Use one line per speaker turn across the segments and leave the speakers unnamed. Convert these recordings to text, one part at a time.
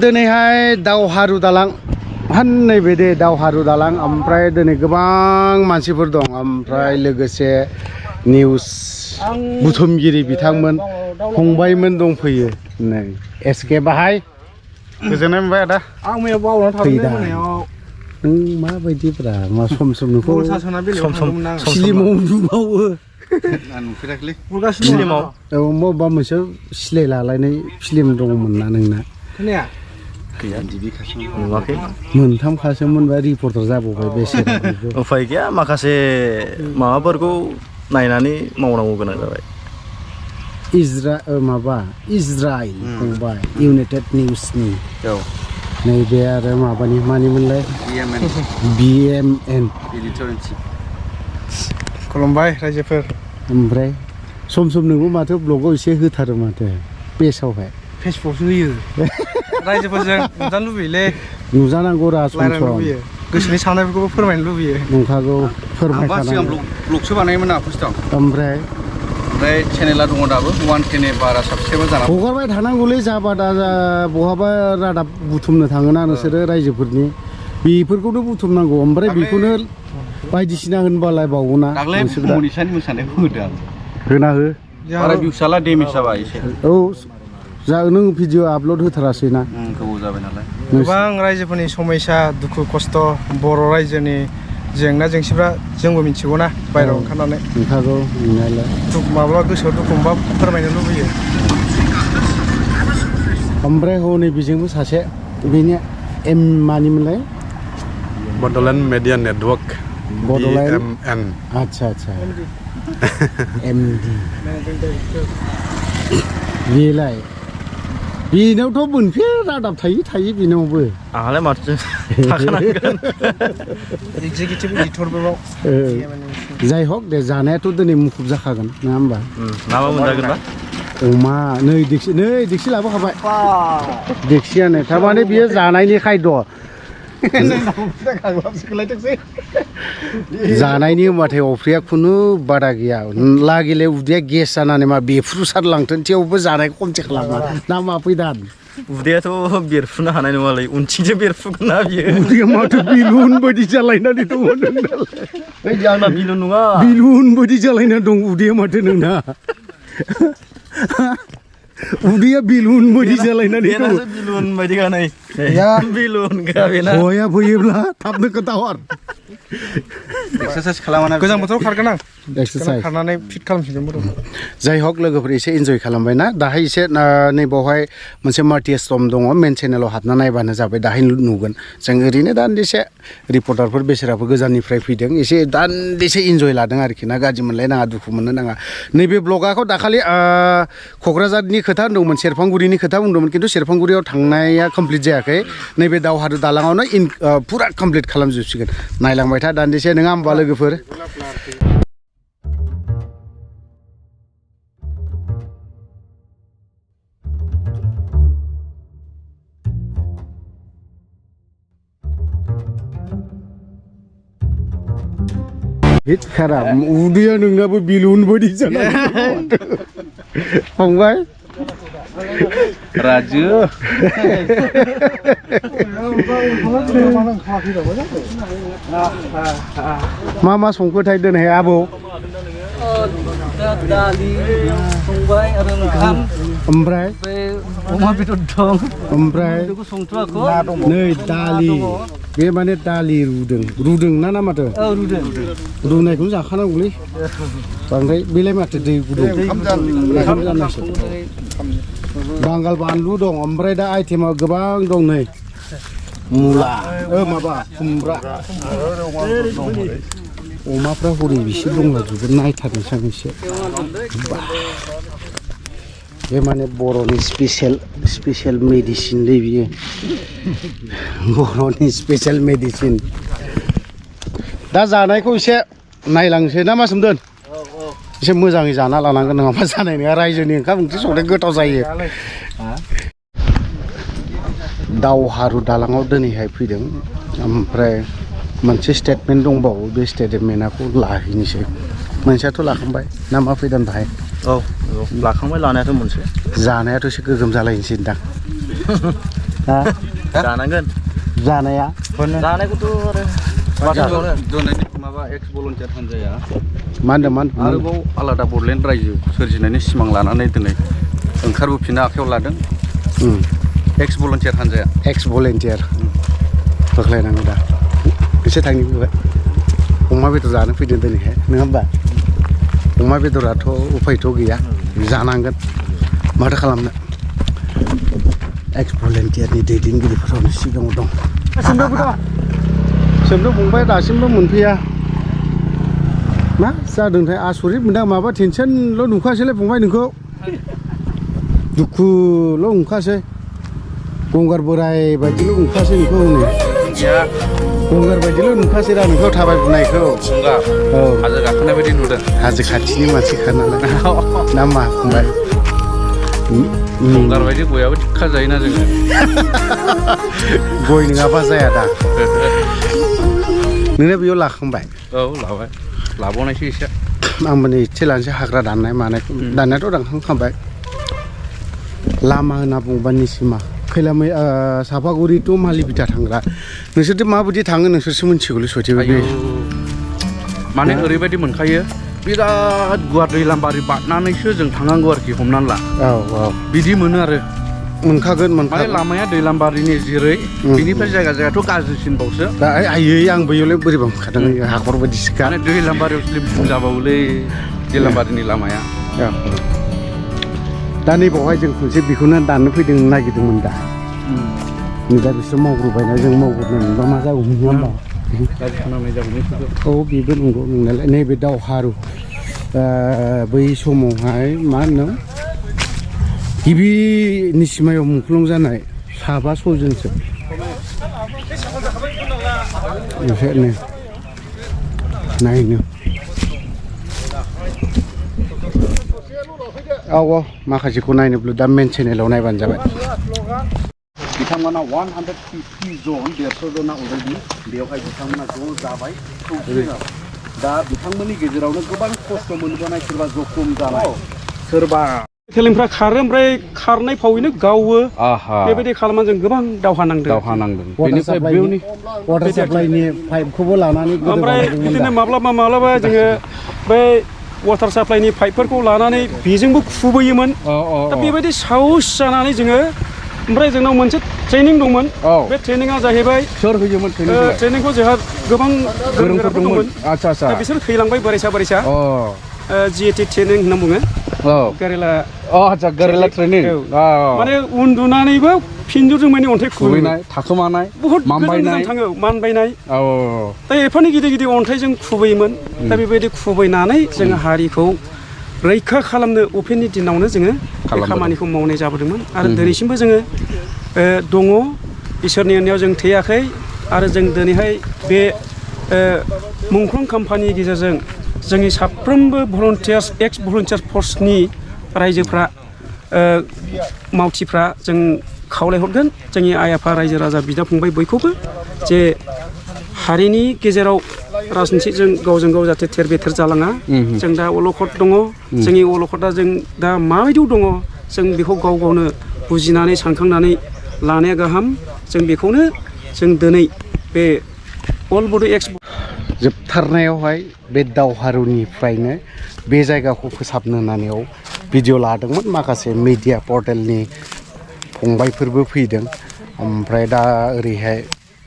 दिनैहाय दावहारु दालां नैबे दे दावहारु दालां ओमफ्राय दिनै गोबां मानसिफोर दं ओमफ्राय लोगोसे निउस बुथुमगिरि बिथांमोन फंबायमोन दंफैयो नै एसके बाहाय गोजोननाय मोनबाय आदा
आं मैया बावना थांदों मोनायाव
नों माबायदिब्रा मा सम नोंखौ
सम
फिलिमाव नुबावो
आं नुफेराखैलै
फिलिमाव औ बबेबा मोनसे सिलाय लालायनाय फिलिम दंमोन ना नोंना
खोनाया गैया टिभि खासो नुवाखै
मोनथाम खासोमोनबा रिपर्टार जाबावबाय बेसे
उफाय गैया माखासे माबाफोरखौ नायनानै मावनांगौ गोनां जाबाय
इजराइल फंबाय इउनाइटेड निउसनि
औ
नैबे आरो माबानि मानिमोनलाय BMN
एडिटर इन चिफ खुलुमबाय रायजोफोर
ओमफ्राय सम नोंबो माथो ब्लगाव एसे होथारो माथो पेजआवहाय
फेसबुकसो होयो रायजोफोरजों नुजानो लुबैयोलै
नुजानांगौ रा सम
लुबैयो गोसोनि साननायफोरखौबो फोरमायनो लुबैयो
नंखागौ फोरमायखानांगौ
सिगां ब्लगसो बानायोमोन ना फार्स्टआव
ओमफ्राय
चेनेला दङ दाबो 1K नि बारा साबसक्राइबार जाना
हगारबाय थानांगौलै जाबा दा बहाबा रादाब बुथुमनो थाङोना नोंसोरो रायजोफोरनि बेफोरखौनो बुथुमनांगौ ओमफ्राय बेखौनो बायदिसिना होनबालाय बावोना
दाख्लै मनिसानि मोसानायखौ होदो आं
होना हो
बारा भिउसआला डेमेज जाबाय एसे
औ जा नों भिडिअ आपल'ड होथारासै ना
गोबाव जाबाय नालाय गोबां रायजोफोरनि समस्या दुखु खस्थ बर' रायजोनि जेंना जेंसिफ्रा जोंबो मिथिगौ ना बायह्रायाव ओंखारनानै
नंखागौ नंनायालाय
माब्लाबा गोसोआव दुखु मोनबा फोरमायनो लुबैयो
ओमफ्राय हनै बेजोंबो सासे बेनि मानिमोनलाय
बड'लेण्ड मिडिया नेटवर्क BMN
आच्छा MD बेलाय बेनावथ' मोनफेर रादाब थायो बेनावबो
आंहालाय माथो थाखानांगोन
एक्जिकिउटिभ एडिटरबो
जाय हक दे जानायाथ' दिनै मुखुब जाखागोन नङा होमबा
मा मोनजागोन बा
अमा नै दिक्सि लाबोखाबाय दिक्सियानो थारमाने बियो जानायनि खायद जानायनि होनबाथाय अफ्रिया खुनु बादा गैया लागिले उदैया गेस जानानै मा बेफ्रुसारलांथों थेवबो जानायखौ खमथि खालामा ना मा फैदान
उदैयाथ' बेरफुनो हानाय नङालै उनथिंसो बेरफुगोन ना बियो
उदैया माथो बिलुन बायदि जालायनानै दङ नोंनालाय
आंना बिलुन नङा
बिलुन बायदि जालायना दं उदैया माथो नोंना उदैया बिलुन बायदि जालायनानै दं
बिलुन बायदि गानै बिलुन गाबेना
हौवाया फैयोब्ला थाबनो खोन्थाहर
एक्सारसाइज खालामना गोजां बोथोराव खारगोन आं
एक्सारसाइज
खारनानै फिट खालामफिनगोन
जाय हक लोगोफोर एसे इन्जय खालामबाय ना दाहाय एसे नैबावहाय मोनसे मार्टियास्टम दङ मेन चेनेलाव हाबना नायबानो जाबाय दाहाय नुगोन जों ओरैनो दान्दिसे रिपर्टारफोर बेसेराफोर गोजाननिफ्राय फैदों एसे दान्दिसे इन्जय लादों आरोखि ना गाज्रि मोनलायनाङा दुखु मोननो नाङा नैबे ब्लगाखौ दाखालि क'क्राझारनि खोथा होनदोंमोन सेरफांगुरिनि खोथा बुंदोंमोन खिन्थु सेरफांगुरियाव थांनाया कमप्लिट जायाखै नैबे दावहारु दालाङावनो फुरा कमप्लिट खालामजोबसिगोन नायलांबाय था दान्दिसे नङा होमबा लोगोफोर हिट खाराब उदैया नोंनाबो बिलुन बायदि जानानै फंबाय
राजु
मा संखोथाय दोनहाय आबौ
दालि संबाय आरो ओंखाम
ओमफ्राय
अमा बेदर दं
ओमफ्राय
संथ'वाखै
नै दालि बे माने दालि रुदों ना माथो
औ रुदों
रुनायखौनो जाखानांगौलै बांद्राय बेलाय माथो दै गुदुं ओंखाम जानोसै बांगाल बानलु दं ओमफ्राय दा आइटेमा गोबां दं नै मुला माबा खुमब्रा अमाफ्रा हरै बिसे दंलाजोबो नायथारनोसै आं एसे बे माने बर'नि स्पेसियेल मेडिसिनलै बियो बर'नि स्पेसियेल मेडिसिन दा जानायखौ एसे नायलांसै ना मा सोमदोन एसे मोजाङै जाना लानांगोन नङाबा जानाय नङा रायजोनि ओंखाम ओंख्रि संनाय गोथाव जायो दावहारु दालाङाव दिनैहाय फैदों ओमफ्राय मोनसे स्टेटमेन्ट दंबावो बे स्टेटमेन्टखौ लाहैनोसै मोनसेयाथ' लाखांबाय ना मा फैदों बाहाय
औ लाखांबाय लानायाथ' मोनसे
जानायाथ' एसे गोगोम जालायनोसै दां हा
जानांगोन
जानाया
जानायखौथ' आरो
दोननायनि माबा एक्स भलन्टियार हान्जाया
मा होनदों
आरोबाव आलादा बड'लेण्ड रायजो सोरजिनायनि सिमां लानानै दिनै ओंखारबोफिननो आखायाव लादों एक्स भलन्टियार हान्जाया
एक्स भलेन्टियार बोख्लायनांगौ दा एसे थांनि फैबाय अमा बेदर जानो फैदों दिनैहाय नङा होमबा अमा बेदराथ' उफायथ' गैया जानांगोन माथो खालामनो एक्स भलेन्टियारनि दैदेनगिरिफोरावनो सिगाङाव दं सोमदों फंबाय दासिमबो मोनफैया मा जादोंथाय आसरित मोनदों माबा टेनसनल' नुखासैलाय फंबाय नोंखौ दुखुल' नुखासै गंगार बोराय बायदिल' नुखासै नोंखौ हनै गंगार बायदिल' नुखासै दा नोंखौ थाबायबोनायखौ औ
हाजो गाखोनाय बायदि नुदों
हाजो खाथिनि मानसिखा नालाय ना मा फंबाय
गंगार बायदि गयाबो थिखा जायोना जोङो
गय नङाबा जाया दा नोंना बेयाव लाखांबाय
औ लाबाय लाबावनायसो एसे
आंबो नै एसे लानोसै हाग्रा दाननाय मानायखौ दाननायाथ' दानखांबाय लामा होनना बुङोबा निसिमा खैलामै सापागुरि टु मालिबिटा थांग्रा नोंसोरथ' माबायदि थाङो नोंसोरसो मिथिगौलै सयथिबो बे
माने ओरैबायदि मोनखायो बिराद गुवार दैलामबारि बारनानैसो जों थांनांगौ आरोखि हमनानै ला
औ औ
बिदि मोनो आरो
मोनखागोन
माने लामाया दैलामबारिनि जेरै बिनिफ्राय जायगायाथ' गाज्रिसिनबावसो
दा आयै आं बैयावलाय बोरैबा मोनखादों हाखर बायदि सिखा
माने दैलामबारियाव स्लिम जाबावोलै दैलामबारिनि लामाया
दा नैबावहाय जों खनसे बेखौनो दाननो फैदों नागिरदोंमोन दा नै दा बिसोर मावग्रोबायना जों मावग्रोनो मोनबा मा जागौमोन नङा होमबा औ बेबो नंगौ नंनायालाय नैबे दावहारु बै समावहाय मा होनो गिबि निसिमायाव मुंख्लं जानाय 7 सयजनसो ओमफ्राय नायनो औ माखासेखौ नायनोब्ला दा मेन चेनेलाव नायबानो जाबाय बिथांमोना 150 जन 150 जना अलरेडि बेवहाय बिथांमोना ज' जाबाय दा बिथांमोननि गेजेरावनो गोबां खस्थ' मोनबोनाय सोरबा जखम जानाय सोरबा
खेलेंफ्रा खारो ओमफ्राय खारनाय फावैनो गावो बेबायदि खालामनानै जों गोबां दावहा नांदों
बेनिफ्राय बेवनि वाटार साप्लाइनि पाइपखौबो लानानै
ओमफ्राय बिदिनो माब्लाबा जोङो बै वाटार साप्लाइनि पाइपफोरखौ लानानै बेजोंबो खुबैयोमोन दा बेबायदि साहस जानानै जोङो ओमफ्राय जोंनाव मोनसे ट्रेनिं दंमोन बे ट्रेनिंआ जाहैबाय
सोर होयोमोन
ट्रेनिंखौ जोंहा गोबां गोरोंफोर दंमोन दा बिसोर थैलांबाय बोरायसा जिएटि ट्रेनिं होनना बुङो गेरेला ट्रेनिं माने उन्दुनानैबो फिनजुरजों माने अन्थाइ खुबैनाय
थाखोमानाय
बहुत गोजान थाङो मानबायनाय दा एफानि गिदिर अन्थाइजों खुबैयोमन दा बेबायदि खुबैनानै जोङो हारिखौ रैखा खालामनो अपेननि दिनावनो जोङो बे खामानिखौ मावनाय जाबोदोंमोन आरो दिनैसिमबो जोङो दङ इसोरनि अननायाव जों थैयाखै आरो जों दिनैहाय बे मुंख्लं खाम्फानि गेजेरजों जोंनि साफ्रोमबो भलन्टियार्स एक्स भलन्टियार फर्सनि रायजोफ्रा मावथिफ्रा जों खावलायहरगोन जोंनि आइ आफा रायजो राजा बिदा फंबाय बयखौबो जे हारिनि गेजेराव राजनितिजों गावजों गाव जाहाथे थेर बेथेर जालाङा जों दा अलखद दङ जोंनि अलखदा जों दा माबायदियाव दङ जों बेखौ गाव गावनो बुजिनानै सानखांनानै लानाया गाहाम जों बेखौनो जों दिनै बे अल बड' एक्स
जोबथारनायावहाय बे दावहारुनिफ्रायनो बे जायगाखौ फोसाबनो होननानै भिडिअ लादोंमोन माखासे मिडिया पर्टेलनि फंबायफोरबो फैदों ओमफ्राय दा ओरैहाय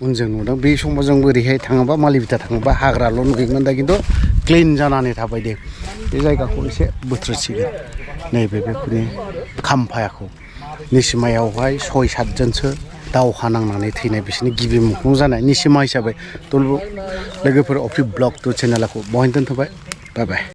उनजों नुदों बे समाव जों ओरैहाय थाङोबा मालिबिटा थाङोबा हाग्राल' नुयोमोन दा खिन्थु क्लिन जानानै थाबाय दे बे जायगाखौ एसे बोथ्रोसिगोन नैबे बेफोरनि खाम्फायाखौ निसिमायावहाय 6-7 जनसो दावहा नांनानै थैनाय बिसोरनि गिबि मुंख्लं जानाय निसिमा हिसाबै लोगोफोर अफि ब्लग 2 चेनेलखौ बहायनो दोनथ'बाय बाय बाय